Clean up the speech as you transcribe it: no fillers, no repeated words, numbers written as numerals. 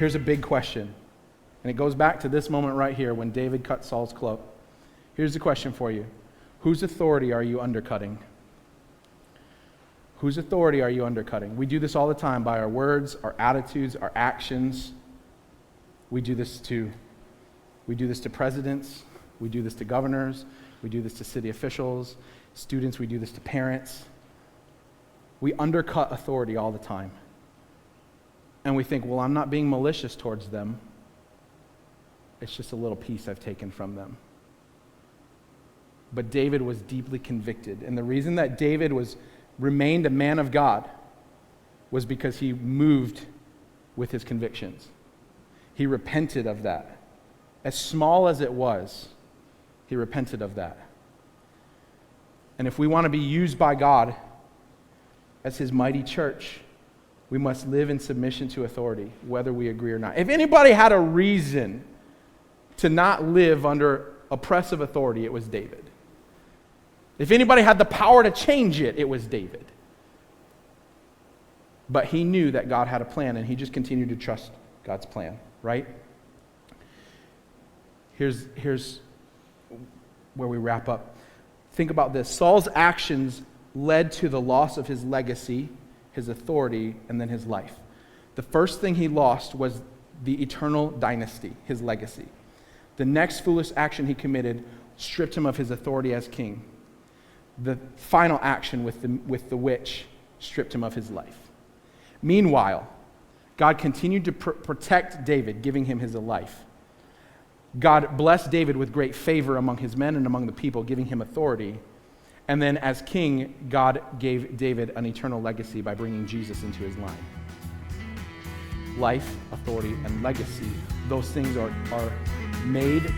Here's a big question, and it goes back to this moment right here when David cut Saul's cloak. Here's the question for you. Whose authority are you undercutting? Whose authority are you undercutting? We do this all the time by our words, our attitudes, our actions. We do this to presidents. We do this to governors. We do this to city officials. Students, we do this to parents. We undercut authority all the time. And we think, well, I'm not being malicious towards them. It's just a little piece I've taken from them. But David was deeply convicted. And the reason that David remained a man of God was because he moved with his convictions. He repented of that. As small as it was, he repented of that. And if we want to be used by God as his mighty church, we must live in submission to authority, whether we agree or not. If anybody had a reason to not live under oppressive authority, it was David. If anybody had the power to change it, it was David. But he knew that God had a plan, and he just continued to trust God's plan, right? Here's where we wrap up. Think about this. Saul's actions led to the loss of his legacy, his authority, and then his life. The first thing he lost was the eternal dynasty, his legacy. The next foolish action he committed stripped him of his authority as king. The final action with the witch stripped him of his life. Meanwhile, God continued to protect David, giving him his life. God blessed David with great favor among his men and among the people, giving him authority. And then as king, God gave David an eternal legacy by bringing Jesus into his line. Life, authority, and legacy, those things are made